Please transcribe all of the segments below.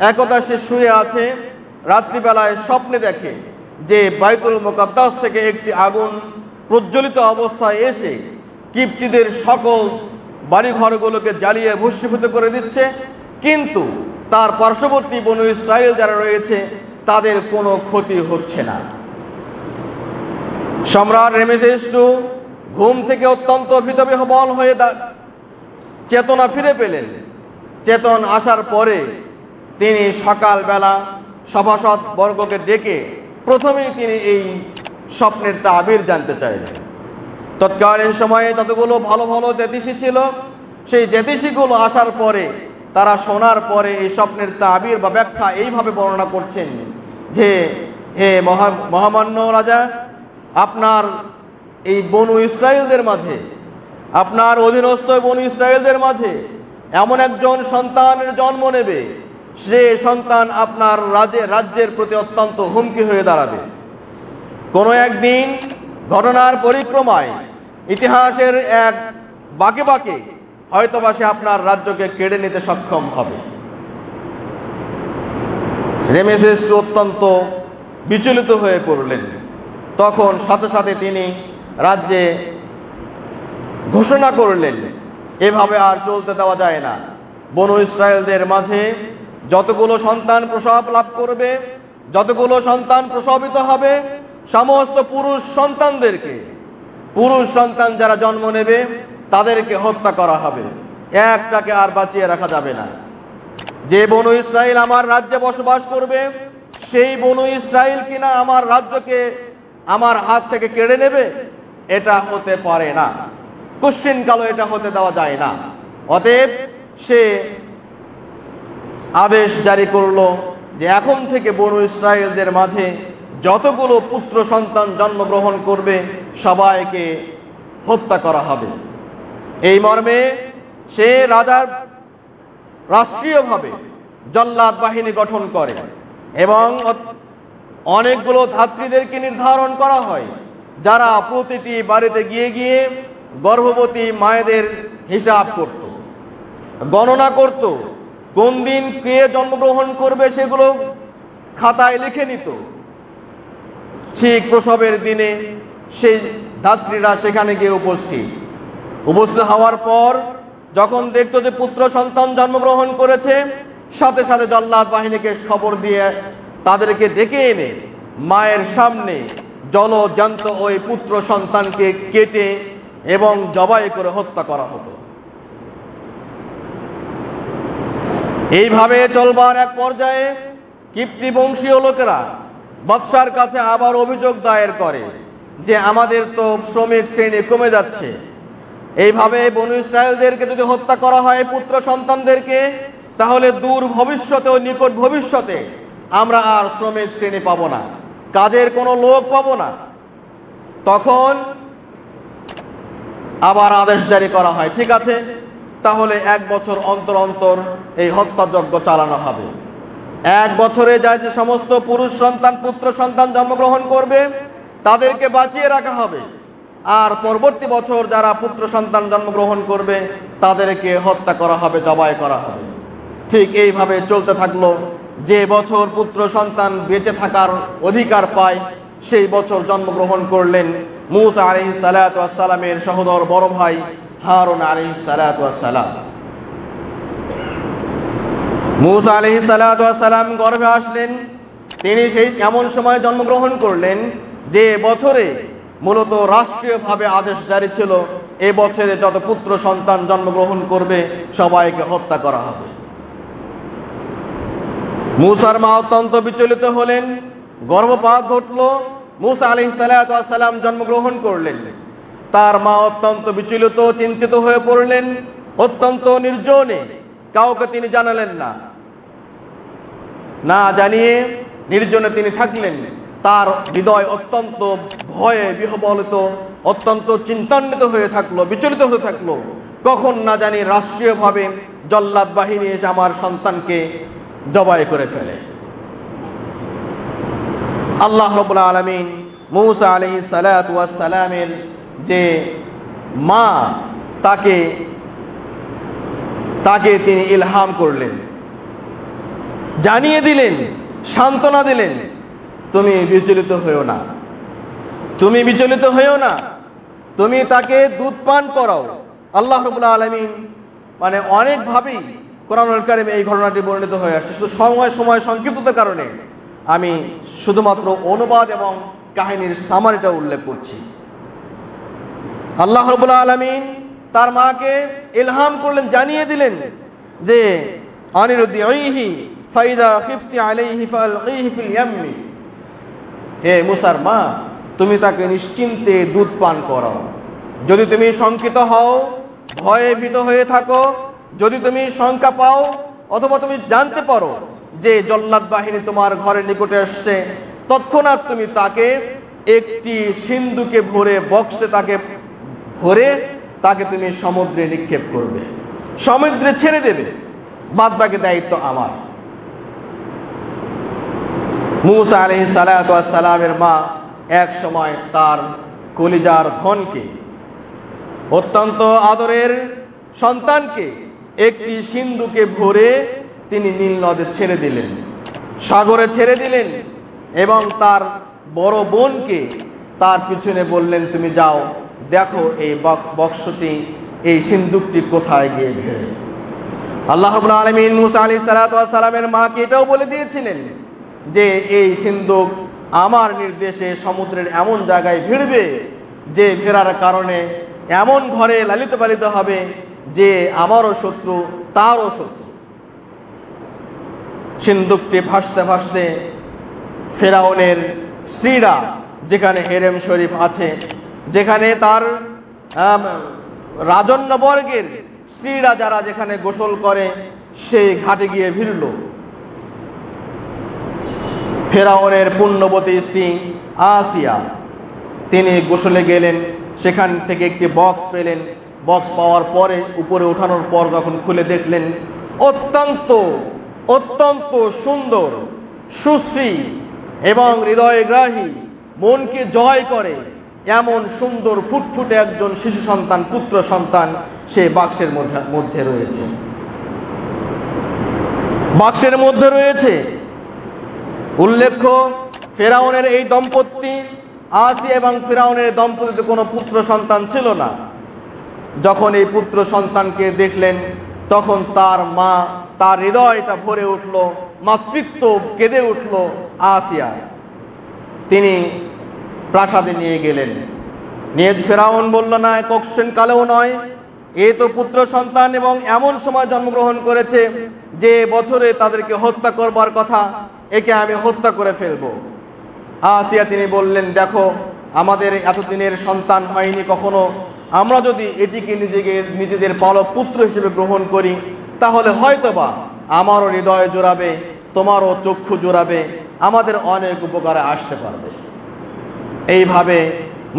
একদা সে শুয়ে আছে, রাত্রিবেলায় স্বপ্নে দেখে যে বাইতুল মুকাদ্দাস থেকে একটি আগুন প্রজ্বলিত অবস্থায় এসে কিপ্তিদের সকল বাড়িঘরগুলোকে জ্বালিয়ে ভস্মীভূত করে দিচ্ছে, কিন্তু তার পার্শ্ববর্তী বনু ইসরাইল যারা রয়েছে তাদের কোনো ক্ষতি হচ্ছে না। সম্রাট রেমেসেস II ঘুম থেকে অত্যন্ত ভীতবিহ্বল হয়ে চেতনা ফিরে পেলেন। চেতন আসার পরে তিনি সকালবেলা সভাসদ বর্গকে ডেকে প্রথমেই তিনি এই স্বপ্নের তাবির জানতে চাইলেন। তৎকালীন সময়ে যতগুলো ভালো ভালো জ্যোতিষী ছিল, সেই জ্যোতিষীগুলো আসার পরে তারা শোনার পরে এই স্বপ্নের তাবির বা ব্যাখ্যা এইভাবে বর্ণনা করছেন যে, হে মহামান্য রাজা, আপনার এই বনু ইসরায়েলদের মাঝে, আপনার অধীনস্থ বনু ইসরায়েলদের মাঝে এমন একজন সন্তানের জন্ম নেবে, সে সন্তান আপনার রাজ্যের প্রতি অত্যন্ত হুমকি হয়ে দাঁড়াবে। কোনো একদিন ঘটনার পরিক্রমায় ইতিহাসের এক বাঁকে বাঁকে হয়তোবা সে আপনার রাজ্যকে কেড়ে নিতে সক্ষম হবে। রেমেসেস অত্যন্ত বিচলিত হয়ে পড়লেন। তখন সাথে সাথে তিনি রাজ্যে ঘোষণা করলেন, এভাবে আর চলতে দেওয়া যায় না। বনু ইসরায়েলদের মাঝে যতগুলো সন্তান প্রসব লাভ করবে, যতগুলো সন্তান প্রসবিত হবে, সমস্ত পুরুষ সন্তান যারা জন্ম নেবে তাদেরকে হত্যা করা হবে, একটাকে আর বাঁচিয়ে রাখা যাবে না। যে বনু ইসরায়েল আমার রাজ্যে বসবাস করবে, সেই বনু ইসরায়েল কিনা আমার রাজ্যকে আমার হাত থেকে কেড়ে নেবে, এটা হতে পারে না, কুশ্চিনকালও এটা হতে দেওয়া যায় না। অতএব সে আদেশ জারি করলো যে এখন থেকে বনু ইসরায়েলদের মাঝে যতগুলো পুত্র সন্তান জন্মগ্রহণ করবে সবাইকে হত্যা করা হবে। এই মর্মে সে রাজার রাষ্ট্রীয়ভাবে জল্লাদ বাহিনী গঠন করে এবং অনেকগুলো ধাত্রীদেরকে নির্ধারণ করা হয়, যারা প্রতিটি বাড়িতে গিয়ে গিয়ে গর্ভবতী মায়েদের হিসাব করত, গণনা করত, কোন দিন কে জন্মগ্রহণ করবে সেগুলো খাতায় লিখে নিত। ঠিক প্রসবের দিনে সেই ধাত্রীরা সেখানে গিয়ে উপস্থিত হওয়ার পর যখন দেখতো যে পুত্র সন্তান জন্মগ্রহণ করেছে, সাথে সাথে জল্লাদ বাহিনীকে খবর দিয়ে তাদেরকে ডেকে এনে মায়ের সামনে জলজান্ত ওই পুত্র সন্তানকে কেটে এবং জবাই করে হত্যা করা হতো। এইভাবে চলবার এক পর্যায়ে কিপ্তি বংশীয় লোকেরা বাদশার কাছে আবার অভিযোগ দায়ের করে যে আমাদের তো শ্রমিক শ্রেণী কমে যাচ্ছে, এইভাবে বনু ইসরায়েলদেরকে যদি হত্যা করা হয় পুত্র সন্তানদেরকে, তাহলে দূর ভবিষ্যতে ও নিকট ভবিষ্যতে আমরা আর শ্রমিক শ্রেণী পাবো না, কাজের কোনো লোক পাবো না। তখন আবার আদেশ জারি করা হয়, ঠিক আছে, তাহলে 1 বছর অন্তর অন্তর এই হত্যাযজ্ঞ চালানো হবে। 1 বছরে যায় যে সমস্ত পুরুষ সন্তান পুত্র সন্তান জন্মগ্রহণ করবে তাদেরকে বাঁচিয়ে রাখা হবে, আর পরবর্তী বছর যারা পুত্র সন্তান জন্মগ্রহণ করবে তাদেরকে হত্যা করা হবে, জবাই করা হবে। ঠিক এইভাবে চলতে থাকলো। যে বছর পুত্র সন্তান বেঁচে থাকার অধিকার পায় সেই বছর জন্মগ্রহণ করলেন মূসা আলাইহিস সালাতু ওয়াস সালামের সহোদর বড় ভাই হারুন আলাইহিস সালাতু ওয়াস সালাম। মূসা আলাইহিস সালাতু ওয়াস সালাম গর্ভে আসলেন। তিনি সেই এমন সময় জন্মগ্রহণ করলেন যে বছরে মূলত রাষ্ট্রীয়ভাবে আদেশ জারি ছিল, এ বছরে যত পুত্র সন্তান জন্মগ্রহণ করবে সবাইকে হত্যা করা হবে। মূসার মা অত্যন্ত বিচলিত হলেন, গর্ভপাত ঘটল, মূসা আলাইহিস সালাতু ওয়াস সালাম জন্মগ্রহণ করলেন। তার মা অত্যন্ত বিচলিত, চিন্তিত হয়ে পড়লেন। অত্যন্ত নির্জনে, কাউকে তিনি জানালেন না, না জানিয়ে নির্জনে তিনি থাকলেন। তার হৃদয় অত্যন্ত ভয়ে বিহ্বলিত, অত্যন্ত চিন্তান্বিত হয়ে থাকলো, বিচলিত হতে থাকলো। কখন না জানি রাষ্ট্রীয়ভাবে জল্লাদ বাহিনী এসে আমার সন্তানকে জবাই করে ফেলে। আল্লাহ রাব্বুল আলামিন মূসা আলাইহিস সালাতু ওয়াস সালামের যে মা তাকে তিনি ইলহাম করলেন জানিয়ে দিলেন, সান্ত্বনা দিলেন, তুমি বিচলিত হইও না, তুমি বিচলিত হইও না, তুমি তাকে দুধ পান করাও। আল্লাহ রাব্বুল আলামিন মানে অনেকভাবেই কোরআনুল কারীমে এই ঘটনাটি বর্ণিত হয়ে আসছে। শুধু সময় সংক্ষিপ্ততার কারণে আমি শুধুমাত্র অনুবাদ এবং কাহিনীর সামারিটা উল্লেখ করছি। আল্লাহ রাব্বুল আলামিন তার মাকে ইলহাম করলেন, জানিয়ে দিলেন যে আনিরদিহি ফাইদা খিফতি আলাইহি ফালকিহি ফিল ইয়াম্মি, হে মুসার মা, তুমি তাকে নিশ্চিন্তে দুধ পান করাও। যদি তুমি শঙ্কিত হও, ভয়ে ভীত হয়ে থাকো, যদি তুমি শঙ্কা পাও অথবা তুমি জানতে পারো যে জল্লাদ বাহিনী তোমার ঘরের নিকটে আসছে, তৎক্ষণাৎ তুমি তাকে একটি সিন্ধুকে ভরে, বক্সে তাকে ভরে তাকে তুমি সমুদ্রে নিক্ষেপ করবে, সমুদ্রে ছেড়ে দেবে, বাদবাকি দায়িত্ব আমার। মুসা আলাইহিস সালাতু ওয়াস সালামের মা এক সময় তার কলিজার ধনকে, অত্যন্ত আদরের সন্তানকে একটি সিন্ধুকে ভরে তিনি নীল নদে ছেড়ে দিলেন, সাগরে ছেড়ে দিলেন, এবং তার বড় বোনকে তার পিছনে বললেন, তুমি যাও, দেখো এই বক্সটি, এই সিন্ধুকটি কোথায় গিয়ে ভিড়ে। আল্লাহ রাব্বুল আলামিন মুসা আলাইহিস সালাতু ওয়াস সালামের মাকে এটাও বলে দিয়েছিলেন যে এই সিন্ধুক আমার নির্দেশে সমুদ্রের এমন জায়গায় ভিড়বে যে ফেরার কারণে এমন ঘরে লালিত পালিত হবে যে আমারও শত্রু তারও শত্রু। সিন্ধুকটি ভাসতে ভাসতে ফেরাউনের স্ত্রীরা, যেখানে হেরেম শরীফ আছে, যেখানে তার রাজন্যবর্গের স্ত্রীরা যারা যেখানে গোসল করে, সেই ঘাটে গিয়ে ভিড়ল। ফেরাউনের পুণ্যবতী স্ত্রী আসিয়া, তিনি গোসলে গেলেন, সেখান থেকে একটি বক্স পেলেন। বক্স পাওয়ার পরে উপরে ওঠানোর পর যখন খুলে দেখলেন, অত্যন্ত অত্যন্ত সুন্দর, সুশ্রী এবং হৃদয়গ্রাহী, মনকে জয় করে এমন সুন্দর ফুটফুটে একজন শিশু সন্তান, পুত্র সন্তান সে বাক্সের মধ্যে রয়েছে, বাক্সের মধ্যে রয়েছে। উল্লেখ্য, ফেরাউনের এই দম্পতি, আসিয়া এবং ফেরাউনের দম্পতিতে কোনো পুত্র সন্তান ছিল না। যখন এই পুত্র সন্তানকে দেখলেন, তখন তার মা, তার হৃদয়টা ভরে উঠল, মাতৃত্ব কেঁদে উঠল আসিয়া। তিনি প্রাসাদে নিয়ে গেলেন, নিয়ে ফেরাউন বলল, না, কখনো কালেও নয়, এ তো পুত্র সন্তান এবং এমন সময় জন্মগ্রহণ করেছে যে বছরে তাদেরকে হত্যা করবার কথা, একে আমি হত্যা করে ফেলবো। আসিয়া তিনি বললেন, দেখো, আমাদের এতদিনের সন্তান হয়নি কখনো, আমরা যদি এটিকে নিজেদের পালক পুত্র হিসেবে গ্রহণ করি, তাহলে হয়তোবা আমারও হৃদয় জোড়াবে, তোমারও চক্ষু জোড়াবে, আমাদের অনেক উপকারে আসতে পারবে। এইভাবে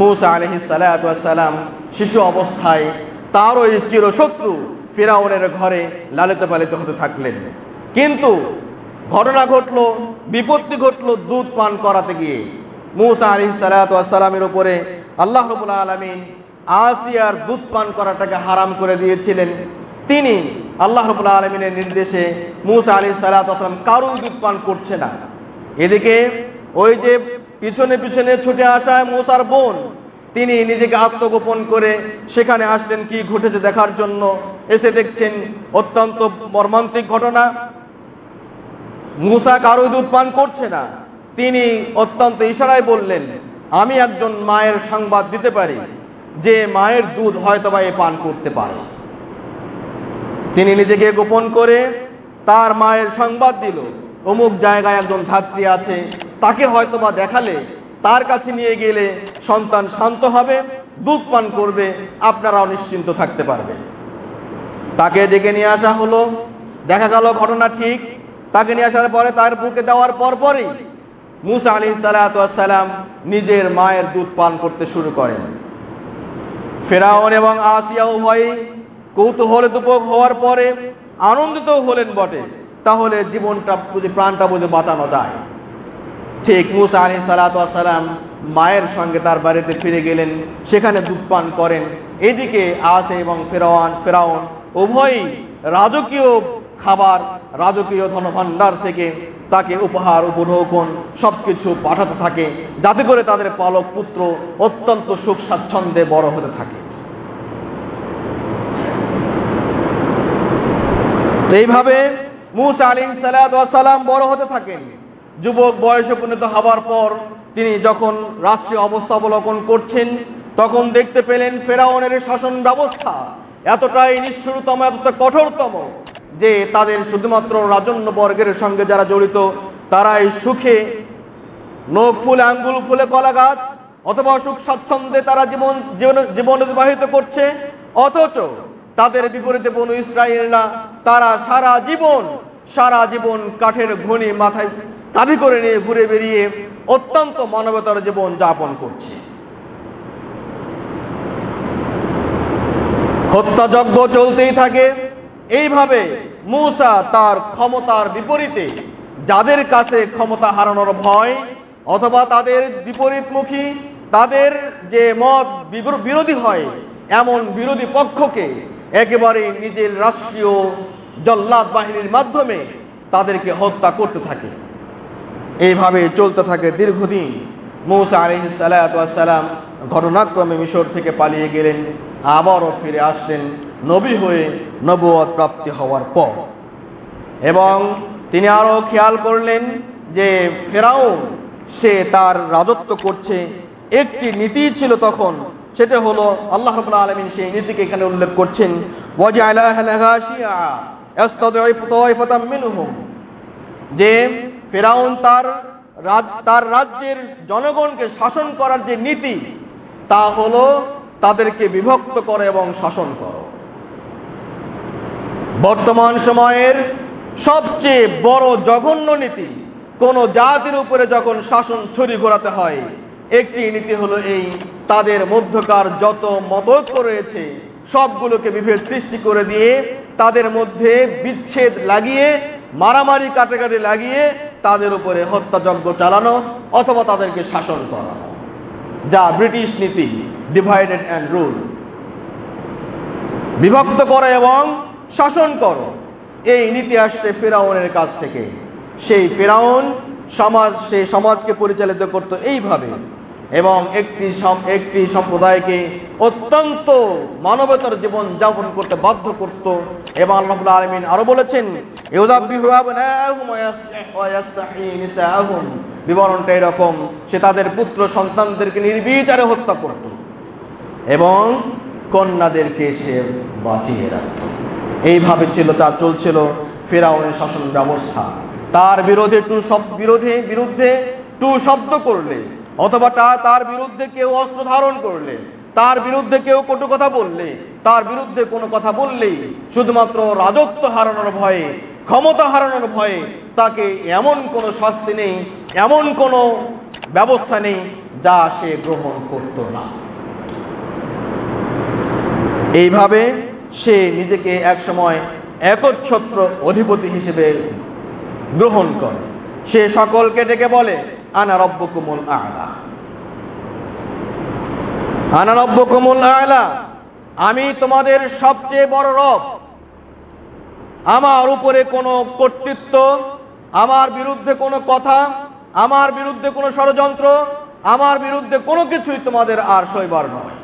মুসা আলাইহিস সালাতু ওয়াস সালাম শিশু অবস্থায় তার ওই চিরশত্রু ফিরাউনের ঘরে লালিত পালিত হতে থাকলেন। কিন্তু ঘটনা ঘটলো, বিপত্তি ঘটলো দুধ পান করাতে গিয়ে। মুসা আলাইহিস সালাতু ওয়াস সালামের উপরে আল্লাহ রাব্বুল আলামিন আসিয়ার দুধ পান করাটাকে হারাম করে দিয়েছিলেন। তিনি আল্লাহ রাব্বুল আলামিনের নির্দেশে মুসা আলাইহিস সালাতু ওয়াস সালাম কারো দুধ পান করছে না। এদিকে ওই যে পিছনে পিছনে ছুটে আসা মুসার বোন, তিনি নিজেকে আত্মগোপন করে সেখানে আসলেন কি ঘটেছে দেখার জন্য। এসে দেখছেন অত্যন্ত মর্মান্তিক ঘটনা, মুসা কারো দুধ পান করছে না। তিনি অত্যন্ত ইশারায় বললেন, আমি একজন মায়ের সংবাদ দিতে পারি যে মায়ের দুধ হয়তোবা এ পান করতে পারে। তিনি নিজেকে গোপন করে তার মায়ের সংবাদ দিল, অমুক জায়গায় একজন ধাত্রী আছে, তাকে হয়তোবা দেখালে, তার কাছে নিয়ে গেলে সন্তান শান্ত হবে, দুধ পান করবে, আপনারাও নিশ্চিন্ত থাকতে পারবেন। তাকে ডেকে নিয়ে আসা হলো। দেখা গেল ঘটনা ঠিক। তাকে নিয়ে আসার পরে তার বুকে দেওয়ার পরপরই মুসা আলাইহিস সালাতু ওয়াস সালাম নিজের মায়ের দুধ পান করতে শুরু করেন। ফেরাউন এবং আসিয়া উভয়ই কৌতূহলোদ্দীপক হওয়ার পরে আনন্দিত হলেন বটে, তাহলে জীবনটা বুঝে, প্রাণটা বুঝে বাঁচানো যায়। ঠিক মুসা আলাইহিস সালাতু ওয়াস সালাম মায়ের সঙ্গে তার বাড়িতে ফিরে গেলেন, সেখানে দুধ পান করেন। এদিকে আসিয়া এবং ফেরাউন উভয়ই রাজকীয় খাবার, রাজকীয় ধনভাণ্ডার থেকে তাকে উপহার উপঢৌকন সবকিছু পাঠাতে থাকে, যাতে করে তাদের পালক পুত্র অত্যন্ত সুখ স্বাচ্ছন্দ্যে বড় হতে থাকে। এইভাবে মূসা আলাইহিস সালাম বড় হতে থাকেন। যুবক বয়সে উপনীত হওয়ার পর তিনি যখন রাষ্ট্রীয় অবস্থা অবলোকন করছেন, তখন দেখতে পেলেন ফেরাউনের শাসন ব্যবস্থা এতটাই নিষ্ঠুরতম, এতটা কঠোরতম যে তাদের শুধুমাত্র রাজন্য বর্গের সঙ্গে যারা জড়িত তারাই সুখে নখ ফুলে আঙ্গুল ফুলে কলা গাছ অথবা সুখ স্বাচ্ছন্দ্যে তারা জীবন অতিবাহিত করছে, অথচ তাদের বিপরীতে বনু ইসরাইলরা তারা সারা জীবন কাঠের ঘনি মাথায় কাঁধে করে নিয়ে ঘুরে বেরিয়ে অত্যন্ত মানবতার জীবন যাপন করছে। হত্যাযজ্ঞ চলতেই থাকে। এইভাবে মূসা তার ক্ষমতার বিপরীতে যাদের কাছে ক্ষমতা হারানোর ভয় অথবা তাদের বিপরীতমুখী, তাদের যে মত বিরোধী হয় এমন বিরোধী পক্ষকে একেবারে নিজের রাষ্ট্রীয় জল্লাদ বাহিনীর মাধ্যমে তাদেরকে হত্যা করতে থাকে। এইভাবে চলতে থাকে দীর্ঘদিন। মূসা আলাইহিস সালাম ঘটনাক্রমে মিশর থেকে পালিয়ে গেলেন, আবারও ফিরে আসলেন নবী হয়ে নবুয়ত প্রাপ্তি হওয়ার পর। এবং তিনি আরো খেয়াল করলেন যে ফেরাউন সে তার রাজত্ব করছে, একটি নীতি ছিল তখন, সেটা হলো আল্লাহ রাব্বুল আলামিন সেই নীতিকে এখানে উল্লেখ করছেন, ওয়াজআলা আহলাহা শিয়া ইস্তাদঈফু তাওয়াইফাতাম মিনহুম, যে ফেরাউন তার রাজ্যের জনগণকে শাসন করার যে নীতি তা হলো তাদেরকে বিভক্ত করে এবং শাসন করো। বর্তমান সময়ের সবচেয়ে বড় জঘন্য নীতি, কোন জাতির উপরে যখন শাসন ছড়ি ঘোরাতে হয়, একটি নীতি হলো এই, তাদের মধ্যকার যত মতৈক্য রয়েছে সবগুলোকে বিভেদ সৃষ্টি করে দিয়ে তাদের মধ্যে বিচ্ছেদ লাগিয়ে মারামারি কাটাকাটি লাগিয়ে তাদের উপরে হত্যাযজ্ঞ চালানো অথবা তাদেরকে শাসন করানো, যা ব্রিটিশ নীতি, ডিভাইডেড অ্যান্ড রুল, বিভক্ত করো এবং শাসন করো। এই নীতি আসছে ফেরাউনের কাছ থেকে। সেই ফেরাউন সেই সমাজকে পরিচালিত করত এইভাবে এবং একটি সম্প্রদায়কে অত্যন্ত মানবতার জীবন যাপন করতে বাধ্য করত। এবং আল্লাহ রাব্বুল আলামিন আরো বলেছেন, ইউযাব্বিহু আবনাআহুম ওয়া ইস্তাহয়ী নিসাআহুম, বিবরণটা এরকম, সে তাদের পুত্র সন্তানদেরকে নির্বিচারে হত্যা করত এবং কন্যাদেরকে সে বাঁচিয়ে রাখত। এইভাবে চলছিল ফেরাউনের শাসন ব্যবস্থা। তার বিরুদ্ধে টু শব্দ করলে অথবা তার বিরুদ্ধে কেউ অস্ত্র ধারণ করলে, তার বিরুদ্ধে কেউ কটু কথা বললে, তার বিরুদ্ধে কোনো কথা বললেই শুধুমাত্র রাজত্ব হারানোর ভয়ে, ক্ষমতা হারানোর ভয়ে তাকে এমন কোনো শাস্তি নেই, এমন কোনো ব্যবস্থা নেই যা সে গ্রহণ করত না। এইভাবে সে নিজেকে একসময় একচ্ছত্র অধিপতি হিসেবে গ্রহণ করে। সে সকলকে ডেকে বলে, আনা রব্বুকুমুল আ'লা, আনা রব্বুকুমুল আ'লা, আমি তোমাদের সবচেয়ে বড় রব। আমার উপরে কোনো কর্তৃত্ব, আমার বিরুদ্ধে কোনো কথা, আমার বিরুদ্ধে কোনো ষড়যন্ত্র, আমার বিরুদ্ধে কোনো কিছুই তোমাদের আর সইবার নয়।